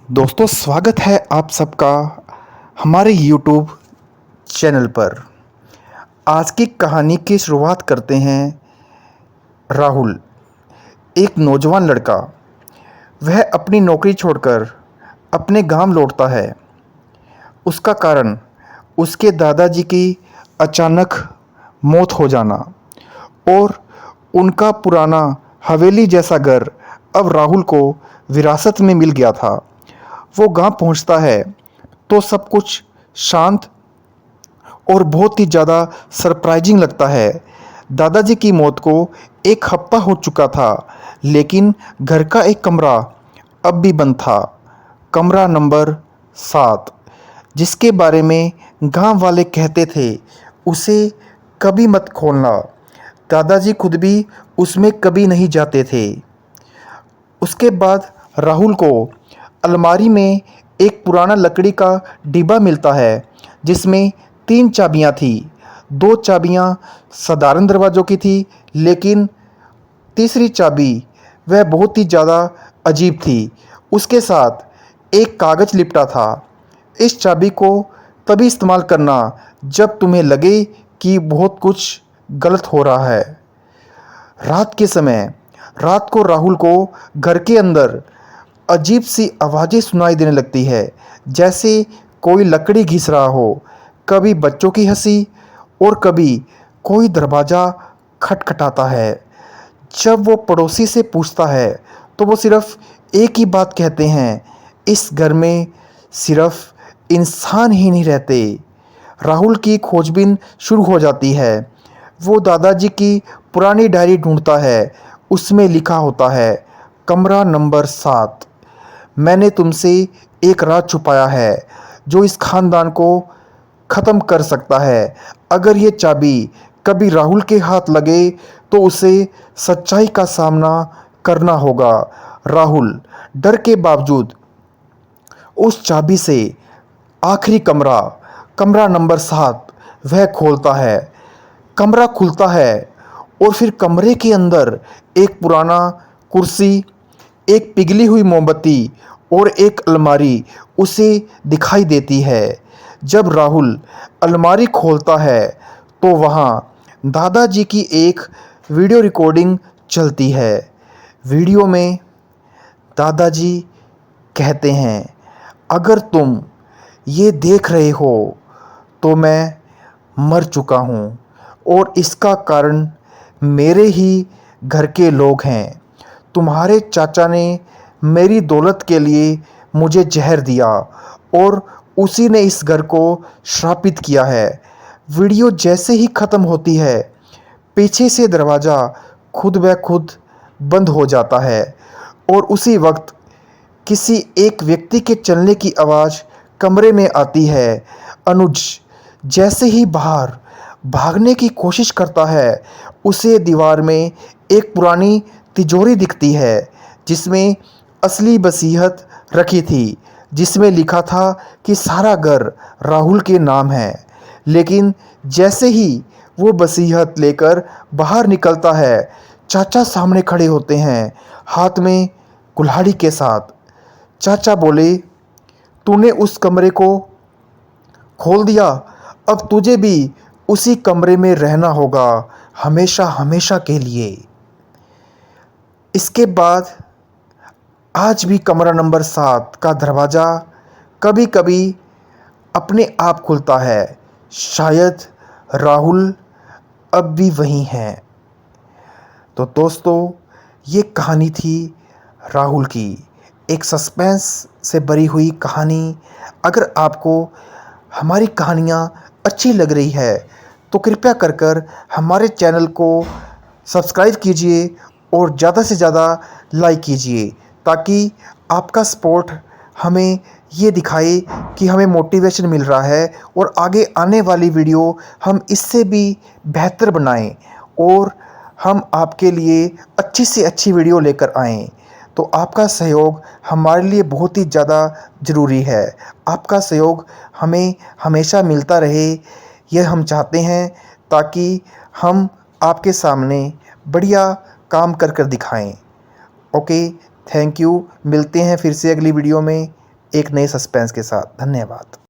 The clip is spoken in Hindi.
दोस्तों स्वागत है आप सबका हमारे YouTube चैनल पर। आज की कहानी की शुरुआत करते हैं। राहुल एक नौजवान लड़का, वह अपनी नौकरी छोड़कर अपने गांव लौटता है। उसका कारण उसके दादाजी की अचानक मौत हो जाना और उनका पुराना हवेली जैसा घर अब राहुल को विरासत में मिल गया था। वो गांव पहुंचता है तो सब कुछ शांत और बहुत ही ज़्यादा सरप्राइजिंग लगता है। दादाजी की मौत को एक हफ्ता हो चुका था, लेकिन घर का एक कमरा अब भी बंद था। कमरा नंबर 7, जिसके बारे में गांव वाले कहते थे उसे कभी मत खोलना। दादाजी खुद भी उसमें कभी नहीं जाते थे। उसके बाद राहुल को अलमारी में एक पुराना लकड़ी का डिब्बा मिलता है जिसमें 3 चाबियां थी। 2 चाबियां साधारण दरवाज़ों की थी, लेकिन तीसरी चाबी वह बहुत ही ज़्यादा अजीब थी। उसके साथ एक कागज़ लिपटा था। इस चाबी को तभी इस्तेमाल करना जब तुम्हें लगे कि बहुत कुछ गलत हो रहा है। रात के समय रात को राहुल को घर के अंदर अजीब सी आवाज़ें सुनाई देने लगती है, जैसे कोई लकड़ी घिस रहा हो। कभी बच्चों की हंसी और कभी कोई दरवाज़ा खटखटाता है। जब वो पड़ोसी से पूछता है तो वो सिर्फ एक ही बात कहते हैं, इस घर में सिर्फ इंसान ही नहीं रहते। राहुल की खोजबीन शुरू हो जाती है। वो दादाजी की पुरानी डायरी ढूंढता है। उसमें लिखा होता है, कमरा नंबर 7, मैंने तुमसे एक राज छुपाया है जो इस खानदान को ख़त्म कर सकता है। अगर ये चाबी कभी राहुल के हाथ लगे तो उसे सच्चाई का सामना करना होगा। राहुल डर के बावजूद उस चाबी से आखिरी कमरा, कमरा नंबर 7 वह खोलता है। कमरा खुलता है और फिर कमरे के अंदर एक पुराना कुर्सी, एक पिघली हुई मोमबत्ती और एक अलमारी उसे दिखाई देती है। जब राहुल अलमारी खोलता है तो वहाँ दादाजी की एक वीडियो रिकॉर्डिंग चलती है। वीडियो में दादाजी कहते हैं, अगर तुम ये देख रहे हो तो मैं मर चुका हूँ और इसका कारण मेरे ही घर के लोग हैं। तुम्हारे चाचा ने मेरी दौलत के लिए मुझे जहर दिया और उसी ने इस घर को श्रापित किया है। वीडियो जैसे ही ख़त्म होती है, पीछे से दरवाज़ा खुद ब खुद बंद हो जाता है और उसी वक्त किसी एक व्यक्ति के चलने की आवाज़ कमरे में आती है। अनुज जैसे ही बाहर भागने की कोशिश करता है, उसे दीवार में एक पुरानी तिजोरी दिखती है जिसमें असली वसीयत रखी थी, जिसमें लिखा था कि सारा घर राहुल के नाम है। लेकिन जैसे ही वो वसीयत लेकर बाहर निकलता है, चाचा सामने खड़े होते हैं, हाथ में कुल्हाड़ी के साथ। चाचा बोले, तूने उस कमरे को खोल दिया, अब तुझे भी उसी कमरे में रहना होगा, हमेशा हमेशा के लिए। इसके बाद आज भी कमरा नंबर 7 का दरवाज़ा कभी कभी अपने आप खुलता है। शायद राहुल अब भी वहीं है। तो दोस्तों, ये कहानी थी राहुल की, एक सस्पेंस से भरी हुई कहानी। अगर आपको हमारी कहानियाँ अच्छी लग रही है तो कृपया कर कर हमारे चैनल को सब्सक्राइब कीजिए और ज़्यादा से ज़्यादा लाइक कीजिए, ताकि आपका सपोर्ट हमें ये दिखाए कि हमें मोटिवेशन मिल रहा है और आगे आने वाली वीडियो हम इससे भी बेहतर बनाएं और हम आपके लिए अच्छी से अच्छी वीडियो लेकर आएँ। तो आपका सहयोग हमारे लिए बहुत ही ज़्यादा ज़रूरी है। आपका सहयोग हमें हमेशा मिलता रहे, यह हम चाहते हैं, ताकि हम आपके सामने बढ़िया काम कर कर दिखाएं। Okay, thank you. मिलते हैं फिर से अगली वीडियो में। एक नए सस्पेंस के साथ। धन्यवाद।